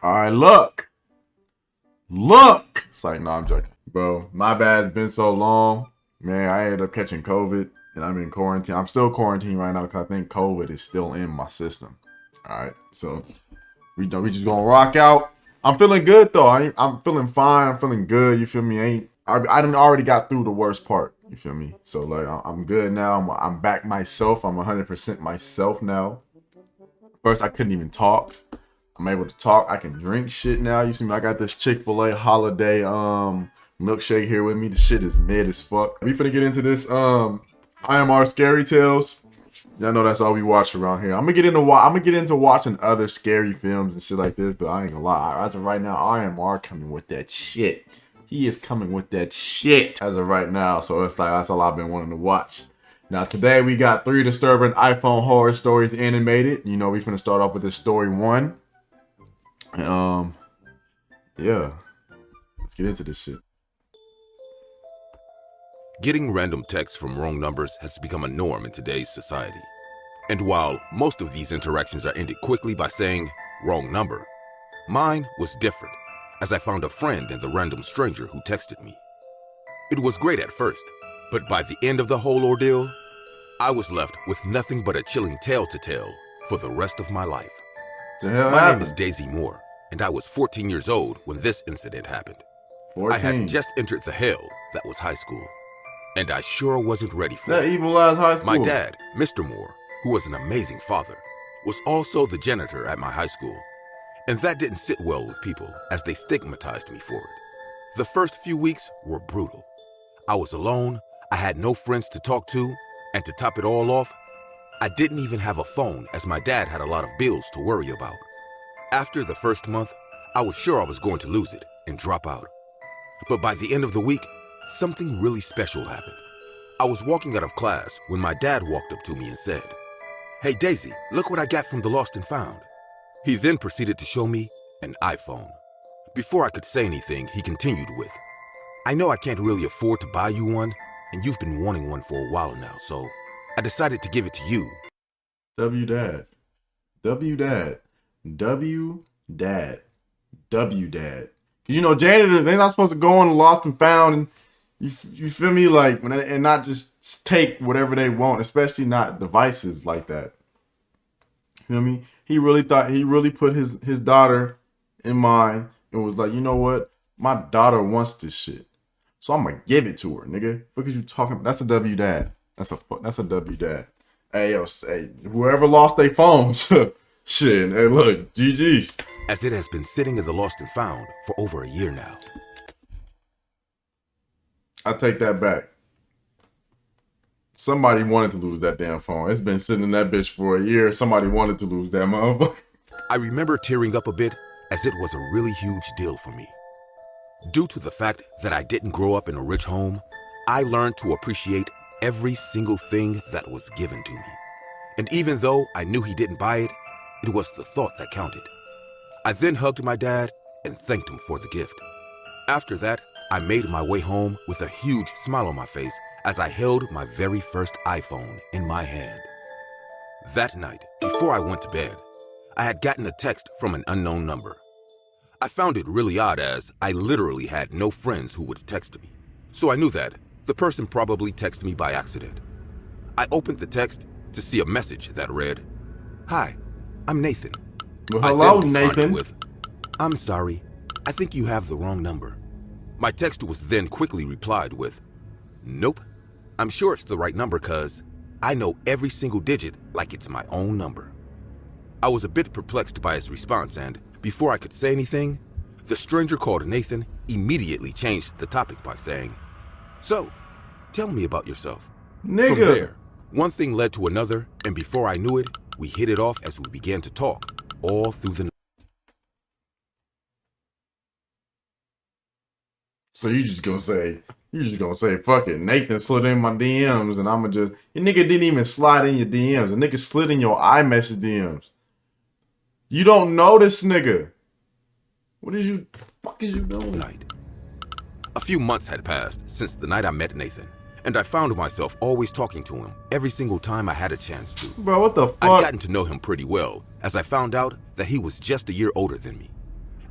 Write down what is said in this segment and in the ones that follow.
All right, look. It's like, no, I'm joking. Bro, my bad. It's been so long. Man, I ended up catching COVID and I'm in quarantine. I'm still quarantined right now because I think COVID is still in my system. All right, so we just gonna rock out. I'm feeling good though. I'm feeling fine. I'm feeling good. You feel me? I done already got through the worst part. You feel me? So like I'm good now. I'm back myself. I'm 100% myself now. First I couldn't even talk. I'm able to talk. I can drink shit now. You see me? I got this Chick-fil-A holiday milkshake here with me. The shit is mid as fuck. We finna get into this IMR Scary Tales. Y'all know that's all we watch around here. I'm gonna get into watching other scary films and shit like this, but I ain't gonna lie. As of right now, IMR coming with that shit. He is coming with that shit as of right now. So it's like that's all I've been wanting to watch. Now today we got 3 disturbing iPhone horror stories animated. You know, we finna start off with this story 1. Yeah. Let's get into this shit. Getting random texts from wrong numbers has become a norm in today's society. And while most of these interactions are ended quickly by saying, wrong number, mine was different, as I found a friend in the random stranger who texted me. It was great at first, but by the end of the whole ordeal, I was left with nothing but a chilling tale to tell for the rest of my life. My name is Daisy Moore, and I was 14 years old when this incident happened. 14. I had just entered the hell that was high school, and I sure wasn't ready for that it. evil ass high school. My dad, Mr. Moore, who was an amazing father, was also the janitor at my high school, and that didn't sit well with people as they stigmatized me for it. The first few weeks were brutal. I was alone, I had no friends to talk to, and to top it all off, I didn't even have a phone as my dad had a lot of bills to worry about. After the first month, I was sure I was going to lose it and drop out. But by the end of the week, something really special happened. I was walking out of class when my dad walked up to me and said, "Hey Daisy, look what I got from the Lost and Found." He then proceeded to show me an iPhone. Before I could say anything, he continued with, "I know I can't really afford to buy you one, and you've been wanting one for a while now, so I decided to give it to you." W dad. W dad. W dad. W dad. You know, janitors, they're not supposed to go on the Lost and Found and you feel me, like, and not just take whatever they want, especially not devices like that. Feel me? He really put his daughter in mind and was like, you know what? My daughter wants this shit, so I'm gonna give it to her, nigga. What are you talking about? That's a W dad. That's a W dad. Hey yo, hey, whoever lost their phones, shit. Hey look, GG's. As it has been sitting in the Lost and Found for over a year now. I take that back. Somebody wanted to lose that damn phone. It's been sitting in that bitch for a year. Somebody wanted to lose that motherfucker. I remember tearing up a bit as it was a really huge deal for me. Due to the fact that I didn't grow up in a rich home, I learned to appreciate every single thing that was given to me. And even though I knew he didn't buy it, it was the thought that counted. I then hugged my dad and thanked him for the gift. After that, I made my way home with a huge smile on my face as I held my very first iPhone in my hand. That night, before I went to bed, I had gotten a text from an unknown number. I found it really odd as I literally had no friends who would text me, so I knew that the person probably texted me by accident. I opened the text to see a message that read, "Hi, I'm Nathan." Well, hello, Nathan. With, "I'm sorry, I think you have the wrong number." My text was then quickly replied with, "Nope, I'm sure it's the right number cause I know every single digit like it's my own number." I was a bit perplexed by his response and before I could say anything, the stranger called Nathan immediately changed the topic by saying, "So, tell me about yourself." Nigga. From there, one thing led to another and before I knew it, we hit it off as we began to talk all through the night. So you just gonna say, fuck it. Nathan slid in my DMs and I'ma just, your nigga didn't even slide in your DMs. The nigga slid in your iMessage DMs. You don't know this nigga. What fuck is you doing? Night. A few months had passed since the night I met Nathan, and I found myself always talking to him every single time I had a chance to. Bro, what the fuck? I'd gotten to know him pretty well, as I found out that he was just a year older than me.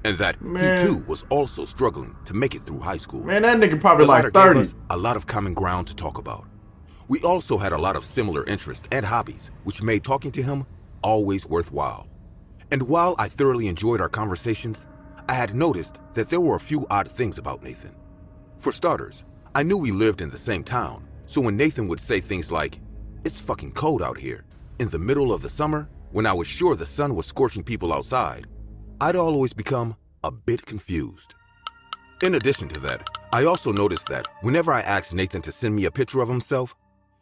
and that Man. he too was also struggling to make it through high school. Man, that nigga probably The latter like 30. gave us a lot of common ground to talk about. We also had a lot of similar interests and hobbies, which made talking to him always worthwhile. And while I thoroughly enjoyed our conversations, I had noticed that there were a few odd things about Nathan. For starters, I knew we lived in the same town, so when Nathan would say things like, "It's fucking cold out here," in the middle of the summer, when I was sure the sun was scorching people outside, I'd always become a bit confused. In addition to that, I also noticed that whenever I asked Nathan to send me a picture of himself,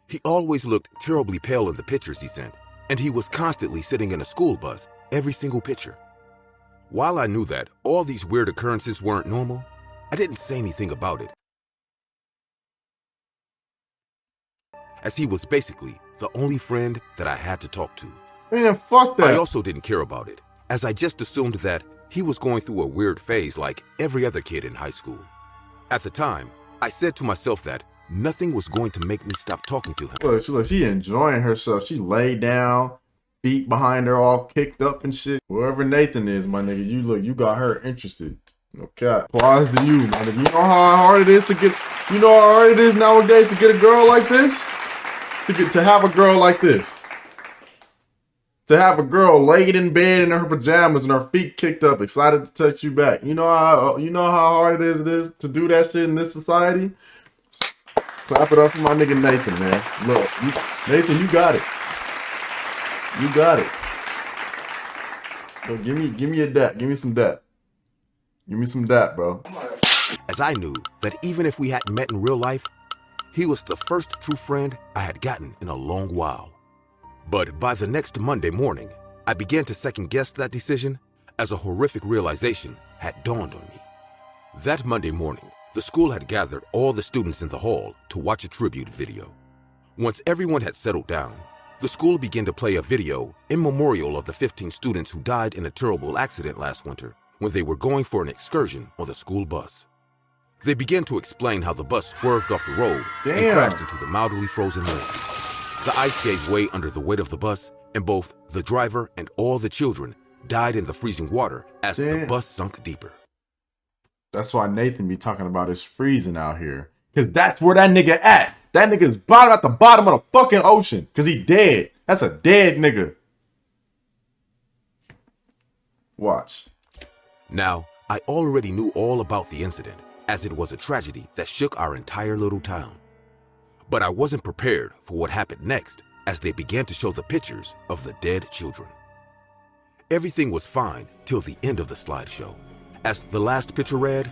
he always looked terribly pale in the pictures he sent, and he was constantly sitting in a school bus every single picture. While I knew that all these weird occurrences weren't normal, I didn't say anything about it, as he was basically the only friend that I had to talk to. Man, fuck that. I also didn't care about it, as I just assumed that he was going through a weird phase like every other kid in high school. At the time, I said to myself that nothing was going to make me stop talking to him. Look, she enjoying herself. She laid down, feet behind her, all kicked up and shit. Whoever Nathan is, my nigga, you got her interested. Okay. Applause to you, my nigga. You know how hard it is to get. You know how hard it is nowadays to get a girl like this. To have a girl like this. To have a girl laid in bed in her pajamas and her feet kicked up, excited to touch you back. You know how hard it is to do that shit in this society. Clap it up for my nigga Nathan, man. Look, Nathan, you got it. You got it. So give me a dap. Give me some dap. Give me some dap, bro. As I knew that even if we hadn't met in real life, he was the first true friend I had gotten in a long while. But by the next Monday morning, I began to second guess that decision as a horrific realization had dawned on me. That Monday morning, the school had gathered all the students in the hall to watch a tribute video. Once everyone had settled down, the school began to play a video in memorial of the 15 students who died in a terrible accident last winter when they were going for an excursion on the school bus. They began to explain how the bus swerved off the road and crashed into the mildly frozen lake. The ice gave way under the weight of the bus, and both the driver and all the children died in the freezing water as the bus sunk deeper. That's why Nathan be talking about it's freezing out here. Because that's where that nigga at. That nigga's at the bottom of the fucking ocean. Because he dead. That's a dead nigga. Watch. Now, I already knew all about the incident, as it was a tragedy that shook our entire little town. But I wasn't prepared for what happened next as they began to show the pictures of the dead children. Everything was fine till the end of the slideshow, as the last picture read,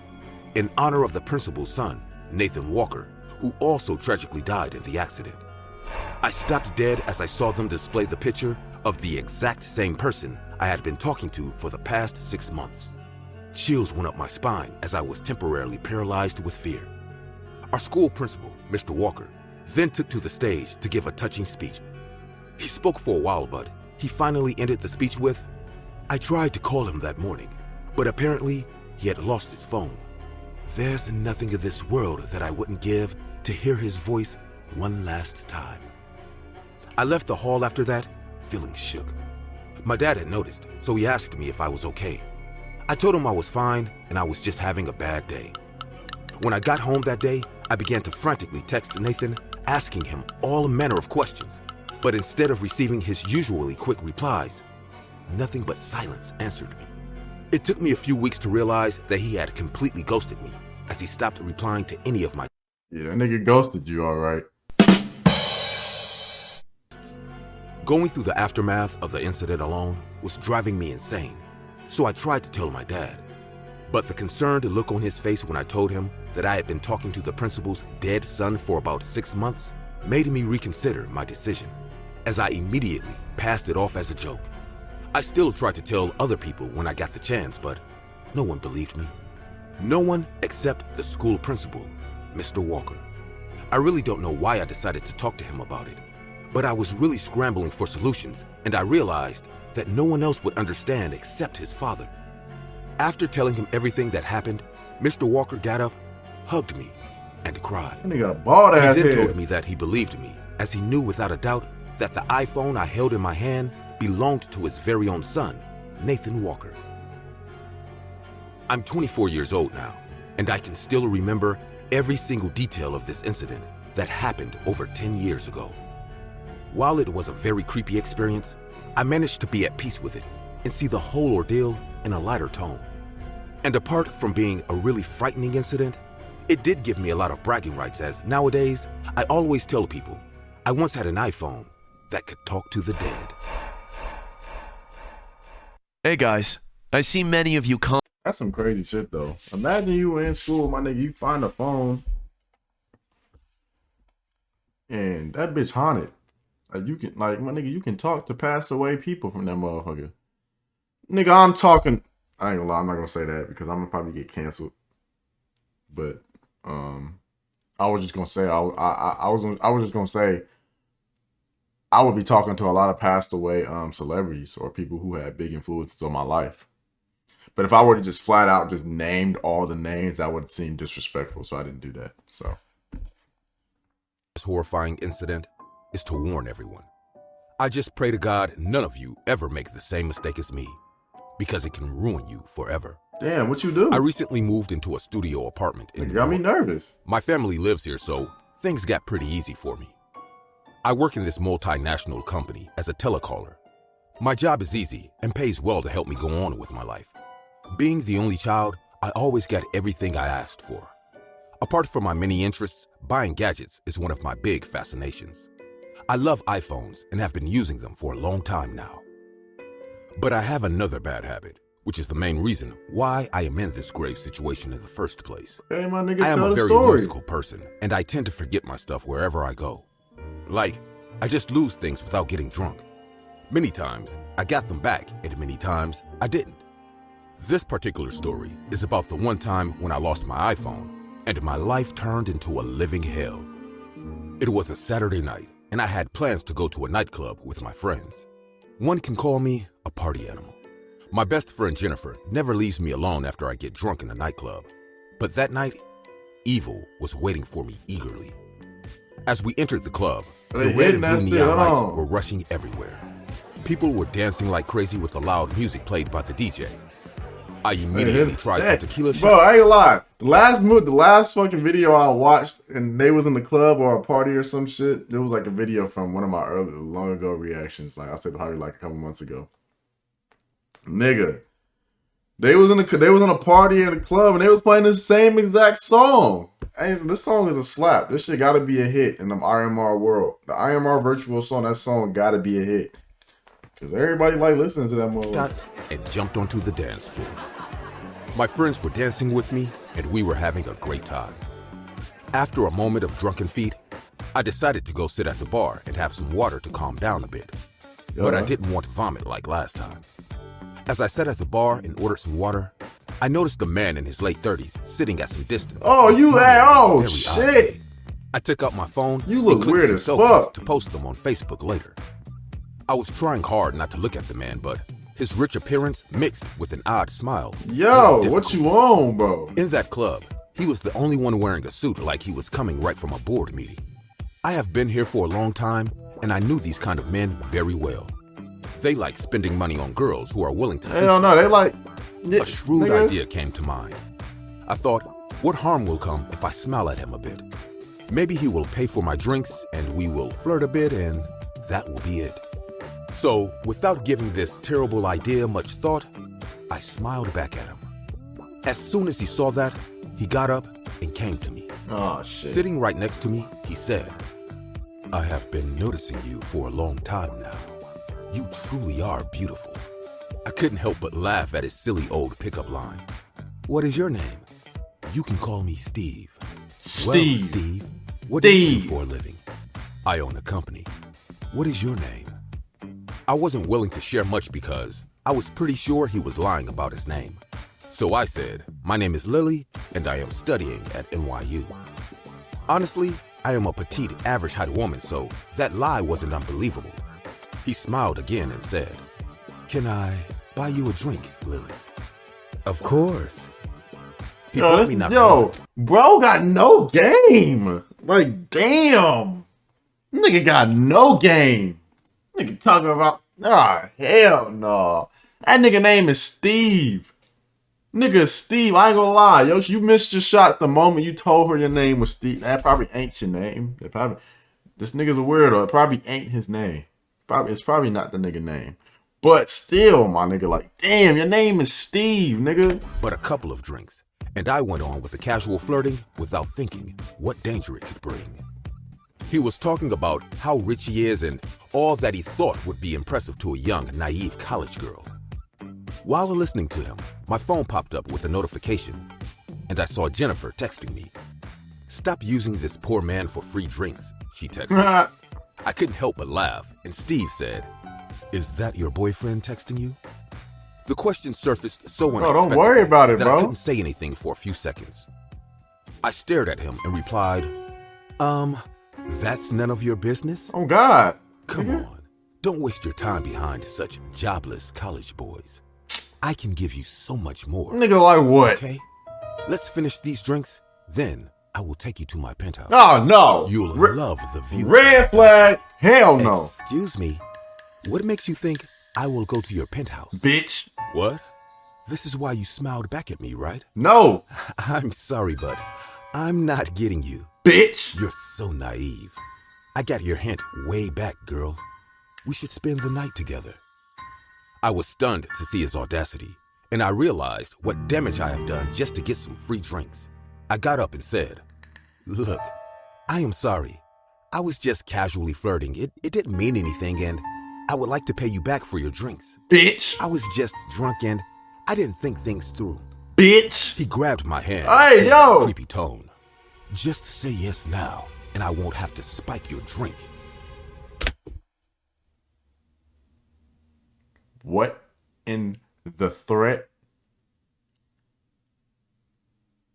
"In honor of the principal's son, Nathan Walker, who also tragically died in the accident." I stopped dead as I saw them display the picture of the exact same person I had been talking to for the past 6 months. Chills went up my spine as I was temporarily paralyzed with fear. Our school principal, Mr. Walker, then took to the stage to give a touching speech. He spoke for a while, but he finally ended the speech with, "I tried to call him that morning, but apparently he had lost his phone. There's nothing in this world that I wouldn't give to hear his voice one last time." I left the hall after that, feeling shook. My dad had noticed, so he asked me if I was okay. I told him I was fine and I was just having a bad day. When I got home that day, I began to frantically text Nathan, asking him all manner of questions. But instead of receiving his usually quick replies, nothing but silence answered me. It took me a few weeks to realize that he had completely ghosted me, as he stopped replying to any of my. Yeah, that nigga ghosted you, alright. Going through the aftermath of the incident alone was driving me insane, so I tried to tell my dad. But the concerned look on his face when I told him that I had been talking to the principal's dead son for about 6 months made me reconsider my decision, as I immediately passed it off as a joke. I still tried to tell other people when I got the chance, but no one believed me. No one except the school principal, Mr. Walker. I really don't know why I decided to talk to him about it, but I was really scrambling for solutions, and I realized that no one else would understand except his father. After telling him everything that happened, Mr. Walker got up, hugged me, and cried. That nigga got a bald ass He then head. told me that he believed me, as he knew without a doubt that the iPhone I held in my hand belonged to his very own son, Nathan Walker. I'm 24 years old now, and I can still remember every single detail of this incident that happened over 10 years ago. While it was a very creepy experience, I managed to be at peace with it and see the whole ordeal in a lighter tone. And apart from being a really frightening incident, it did give me a lot of bragging rights, as nowadays, I always tell people I once had an iPhone that could talk to the dead. Hey guys, I see many of you come. That's some crazy shit though. Imagine you were in school, my nigga, you find a phone and that bitch haunted. Like you can, like, my nigga, you can talk to passed away people from that motherfucker. Nigga, I'm talking. I ain't gonna lie, I'm not gonna say that because I'm gonna probably get canceled. But I was just gonna say I was just gonna say I would be talking to a lot of passed away celebrities or people who had big influences on my life. But if I were to just flat out just named all the names, that would seem disrespectful. So I didn't do that. So This horrifying incident is to warn everyone. I just pray to God none of you ever make the same mistake as me, because it can ruin you forever. damn, what you do? I recently moved into a studio apartment in It New got me York. nervous. My family lives here, so things got pretty easy for me. I work in this multinational company as a telecaller. My job is easy and pays well to help me go on with my life. Being the only child, I always got everything I asked for. Apart from my many interests, buying gadgets is one of my big fascinations. I love iPhones and have been using them for a long time now. But I have another bad habit, which is the main reason why I am in this grave situation in the first place. Hey, my nigga, I am tell a the very story. whimsical person, and I tend to forget my stuff wherever I go. Like, I just lose things without getting drunk. Many times, I got them back, and many times, I didn't. This particular story is about the one time when I lost my iPhone, and my life turned into a living hell. It was a Saturday night, and I had plans to go to a nightclub with my friends. One can call me a party animal. My best friend Jennifer never leaves me alone after I get drunk in a nightclub. But that night, evil was waiting for me eagerly. As we entered the club, the They red and hitting blue that neon shit lights on. were rushing everywhere. People were dancing like crazy with the loud music played by the DJ. I immediately tried some tequila Bro, shots. I ain't gonna lie. The last fucking video I watched, and they was in the club or a party or some shit. There was like a video from one of my long ago reactions. Like I said, probably like a couple months ago. Nigga, they was in a party in a club, and they was playing the same exact song. And this song is a slap. This shit gotta be a hit in the IMR world. The IMR virtual song, that song gotta be a hit. Cause everybody like listening to that motherfucker. Shots and jumped onto the dance floor. My friends were dancing with me, and we were having a great time. After a moment of drunken feet, I decided to go sit at the bar and have some water to calm down a bit. But I didn't want to vomit like last time. As I sat at the bar and ordered some water, I noticed a man in his late 30s sitting at some distance. Oh, and you smiling had, oh very shit. oddly. I took out my phone You look and clicked weird some as selfies fuck. to post them on Facebook later. I was trying hard not to look at the man, but his rich appearance mixed with an odd smile. Yo, made it what difficult. you on, bro? In that club, he was the only one wearing a suit like he was coming right from a board meeting. I have been here for a long time, and I knew these kind of men very well. They like spending money on girls who are willing to sleep. Hell no, they like A shrewd nigga. idea came to mind. I thought, what harm will come if I smile at him a bit? Maybe he will pay for my drinks and we will flirt a bit and that will be it. So, without giving this terrible idea much thought, I smiled back at him. As soon as he saw that, he got up and came to me. Oh shit. Sitting right next to me, he said, I have been noticing you for a long time now. You truly are beautiful. I couldn't help but laugh at his silly old pickup line. What is your name? You can call me Steve. Well, Steve. Steve, what do you do Steve. for a living? I own a company. What is your name? I wasn't willing to share much because I was pretty sure he was lying about his name. So I said, my name is Lily, and I am studying at NYU. Honestly, I am a petite, average height woman, so that lie wasn't unbelievable. He smiled again and said, Can I buy you a drink, Lily? Of course. He bought me not one, bro got no game. Like, damn. Nigga got no game. Nigga talking about, hell no. That nigga name is Steve. Nigga, Steve, I ain't gonna lie. Yo, you missed your shot the moment you told her your name was Steve. That probably ain't your name. This nigga's a weirdo. It probably ain't his name. It's probably not the nigga name. But still, my nigga, like, damn, your name is Steve, nigga. But a couple of drinks, and I went on with the casual flirting without thinking what danger it could bring. He was talking about how rich he is and all that he thought would be impressive to a young, naive college girl. While listening to him, my phone popped up with a notification, and I saw Jennifer texting me. "Stop using this poor man for free drinks," she texted. I couldn't help but laugh, and Steve said, "Is that your boyfriend texting you?" The question surfaced so unexpectedly don't worry about it, that bro. I couldn't say anything for a few seconds. I stared at him and replied, "That's none of your business?" Oh, God. Come on, don't waste your time behind such jobless college boys. I can give you so much more. Nigga, like what? Okay, let's finish these drinks, then I will take you to my penthouse. Oh, no. You'll love the view. Red flag. Hell no. Excuse me, what makes you think I will go to your penthouse? Bitch. What? This is why you smiled back at me, right? No. I'm sorry, but I'm not getting you. Bitch. You're so naive. I got your hint way back, girl. We should spend the night together. I was stunned to see his audacity, and I realized what damage I have done just to get some free drinks. I got up and said, "Look, I am sorry. I was just casually flirting. It didn't mean anything, and I would like to pay you back for your drinks. Bitch. I was just drunk and I didn't think things through." Bitch. He grabbed my hand Hey, in yo. a creepy tone. "Just say yes now, and I won't have to spike your drink." What in the threat?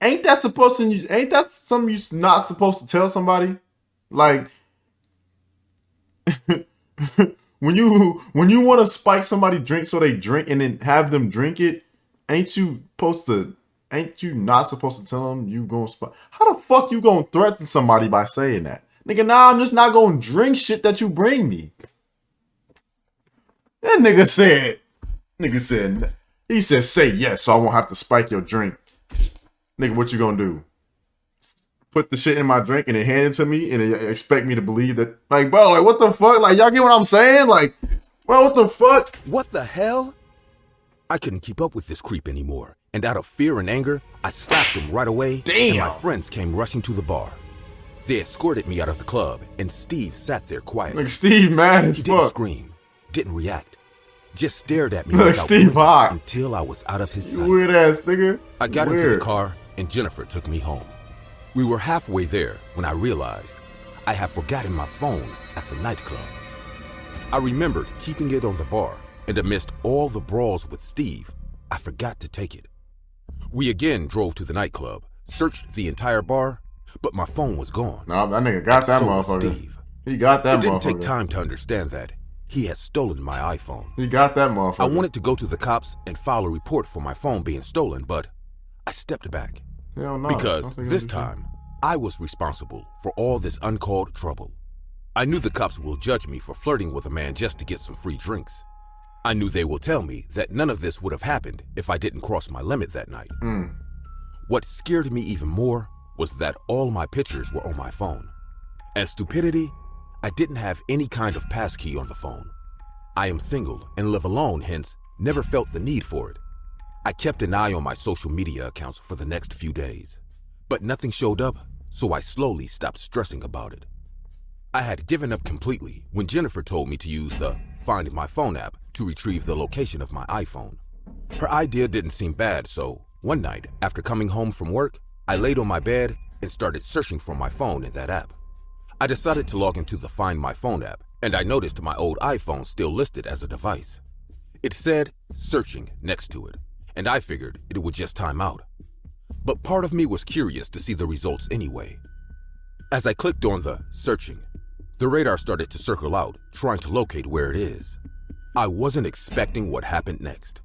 Ain't that something you're not supposed to tell somebody? Like when you want to spike somebody drink so they drink and then have them drink it, ain't you not supposed to tell them you gonna spike? How the fuck you gonna threaten somebody by saying that? Nigga, nah, I'm just not gonna drink shit that you bring me. That nigga said, he said, say yes so I won't have to spike your drink. Nigga, what you gonna do? Put the shit in my drink and then hand it to me and then expect me to believe that? Like, bro, like, what the fuck? Like, y'all get what I'm saying? Like, bro, what the fuck? What the hell? I couldn't keep up with this creep anymore, and out of fear and anger, I slapped him right away. Damn. And my friends came rushing to the bar. They escorted me out of the club, and Steve sat there quietly. Like, Steve mad as He didn't fuck. scream, didn't react, just stared at me Like without Steve blinking hot. until I was out of his You sight. weird ass nigga. I got Weird. into the car, and Jennifer took me home. We were halfway there when I realized I had forgotten my phone at the nightclub. I remembered keeping it on the bar, and amidst all the brawls with Steve, I forgot to take it. We again drove to the nightclub, searched the entire bar, but my phone was gone. Nah, that nigga got And that so was motherfucker. Steve. He got that It didn't motherfucker. take time to understand that he had stolen my iPhone. He got that motherfucker. I wanted to go to the cops and file a report for my phone being stolen, but I stepped back. Hell no. Because Don't think this I'm- time, I was responsible for all this uncalled trouble. I knew the cops will judge me for flirting with a man just to get some free drinks. I knew they will tell me that none of this would have happened if I didn't cross my limit that night. What scared me even more was that all my pictures were on my phone. As stupidity, I didn't have any kind of passkey on the phone. I am single and live alone, hence never felt the need for it. I kept an eye on my social media accounts for the next few days, but nothing showed up, so I slowly stopped stressing about it. I had given up completely when Jennifer told me to use the Find My Phone app to retrieve the location of my iPhone. Her idea didn't seem bad, so one night after coming home from work, I laid on my bed and started searching for my phone in that app. I decided to log into the Find My Phone app, and I noticed my old iPhone still listed as a device. It said searching next to it, and I figured it would just time out. But part of me was curious to see the results anyway. As I clicked on the searching, the radar started to circle out, trying to locate where it is. I wasn't expecting what happened next.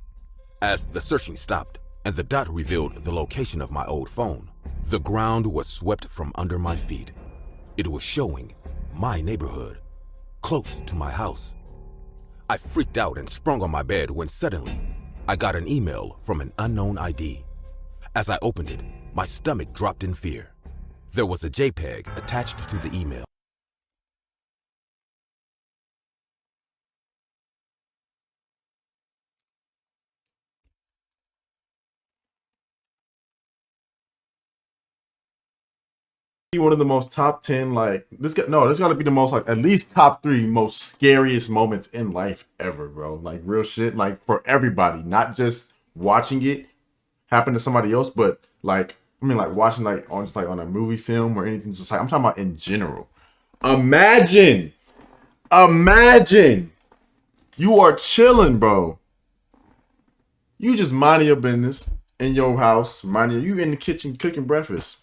As the searching stopped and the dot revealed the location of my old phone, the ground was swept from under my feet. It was showing my neighborhood, close to my house. I freaked out and sprung on my bed when suddenly I got an email from an unknown ID. As I opened it, my stomach dropped in fear. There was a JPEG attached to the email. One of the most top 10, like this gotta be the most, like, at least top 3 most scariest moments in life ever, bro. Like, real shit, like, for everybody, not just watching it happen to somebody else, but like, I mean, like, watching, like, on just like on a movie film or anything. Just like, I'm talking about in general. Imagine you are chilling, bro. You just minding your business in your house, you in the kitchen cooking breakfast.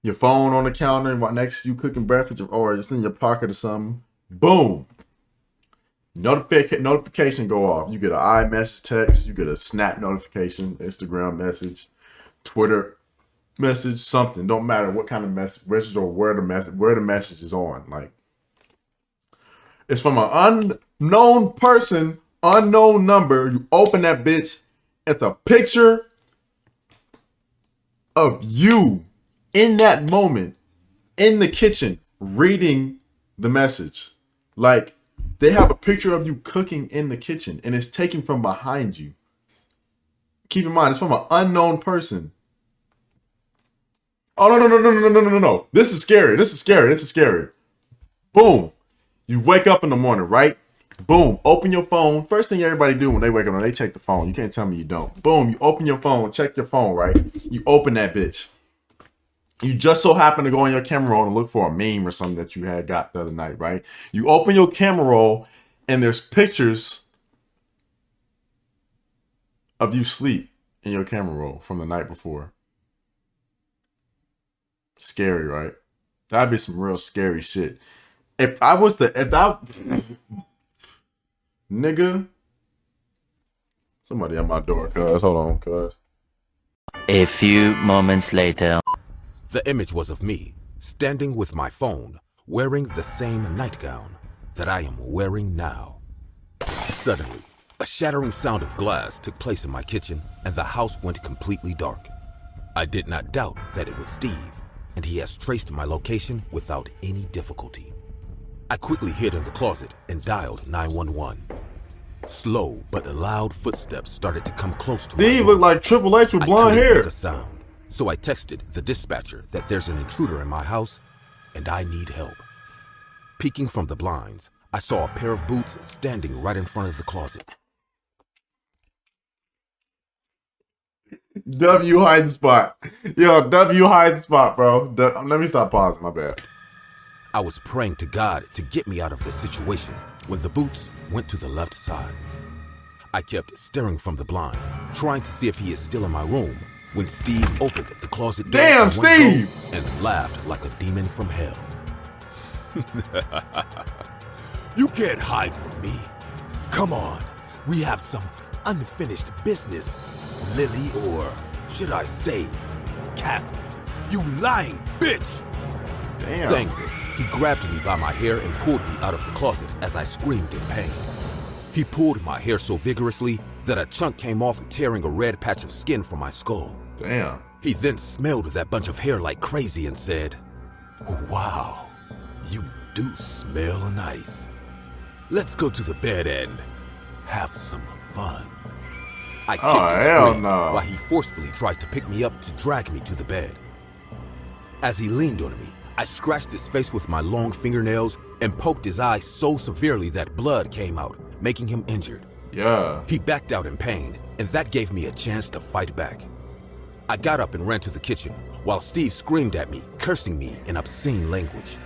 Your phone on the counter right next to you cooking breakfast, or it's in your pocket or something. Boom. Notification go off. You get an iMessage text, you get a Snap notification, Instagram message, Twitter message, something. Don't matter what kind of message or where the message is on. Like, it's from an unknown person, unknown number. You open that bitch, it's a picture of you in that moment in the kitchen reading the message. Like, they have a picture of you cooking in the kitchen and it's taken from behind you. Keep in mind, it's from an unknown person. Oh, no. This is scary. Boom. You wake up in the morning, right? Boom. Open your phone. First thing everybody do when they wake up, they check the phone. You can't tell me you don't. Boom. You open your phone. Check your phone, right? You open that bitch. You just so happen to go on your camera roll and look for a meme or something that you had got the other night, right? You open your camera roll and there's pictures of you sleep in your camera roll from the night before. Scary, right? That'd be some real scary shit. Nigga. Somebody at my door, cuz. Hold on, cuz. A few moments later. The image was of me, standing with my phone, wearing the same nightgown that I am wearing now. Suddenly, a shattering sound of glass took place in my kitchen, and the house went completely dark. I did not doubt that it was Steve, and he has traced my location without any difficulty. I quickly hid in the closet and dialed 911. Slow but loud footsteps started to come close to me. Steve looked like Triple H with blonde hair. Make a sound. So I texted the dispatcher that there's an intruder in my house and I need help. Peeking from the blinds, I saw a pair of boots standing right in front of the closet. W hiding spot. Yo, W hiding spot, bro. Let me stop pausing, my bad. I was praying to God to get me out of this situation when the boots went to the left side. I kept staring from the blind, trying to see if he is still in my room, when Steve opened the closet door. Damn, Steve! And laughed like a demon from hell. You can't hide from me. Come on, we have some unfinished business, Lily, or should I say, Catherine. You lying bitch! Damn. Saying this, he grabbed me by my hair and pulled me out of the closet as I screamed in pain. He pulled my hair so vigorously that a chunk came off, tearing a red patch of skin from my skull. Damn. He then smelled that bunch of hair like crazy and said, "Wow, you do smell nice. Let's go to the bed and have some fun." I kicked and screamed while he forcefully tried to pick me up to drag me to the bed. As he leaned on me, I scratched his face with my long fingernails and poked his eye so severely that blood came out, making him injured. Yeah. He backed out in pain, and that gave me a chance to fight back. I got up and ran to the kitchen, while Steve screamed at me, cursing me in obscene language.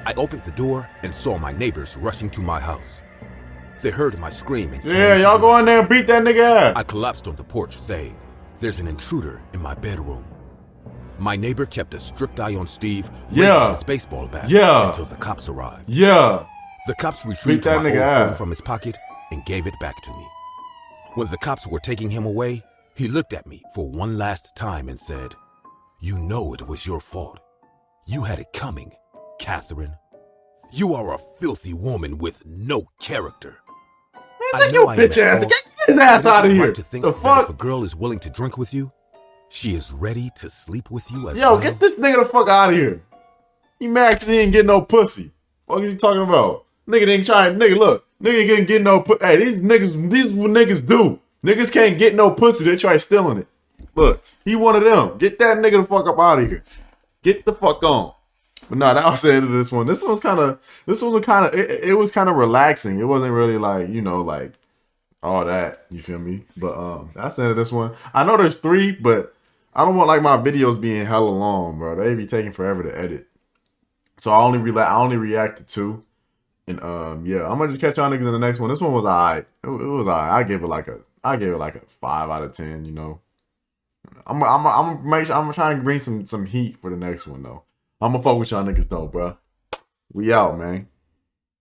I opened the door and saw my neighbors rushing to my house. They heard my scream and y'all go in there and beat that nigga ass. I collapsed on the porch saying, "There's an intruder in my bedroom." My neighbor kept a strict eye on Steve, raising his baseball bat until the cops arrived. The cops retrieved my old phone from his pocket and gave it back to me. When the cops were taking him away, he looked at me for one last time and said, "You know it was your fault. You had it coming, Catherine. You are a filthy woman with no character." Man, take your bitch ass. Get his ass It out of isn't here. right to think The that fuck? if a girl is willing to drink with you, she is ready to sleep with you as Yo, well. get this nigga the fuck out of here. He mad cause he ain't getting no pussy. What is he talking about? Nigga didn't try. Nigga, look. Nigga can't get no pussy. Hey, these what niggas do. Niggas can't get no pussy. They try stealing it. Look, he one of them. Get that nigga the fuck up out of here. Get the fuck on. But nah, that was the end of this one. This one was kind of, it was kind of relaxing. It wasn't really like, you know, like all that. You feel me? But that's the end of this one. I know there's 3, but I don't want like my videos being hella long, bro. They be taking forever to edit. So I only react to 2. And yeah, I'm gonna just catch y'all niggas in the next one. This one was alright. It was alright. I gave it like a 5 out of 10, you know. I'm gonna try and bring some heat for the next one though. I'm gonna fuck with y'all niggas though, bro. We out, man.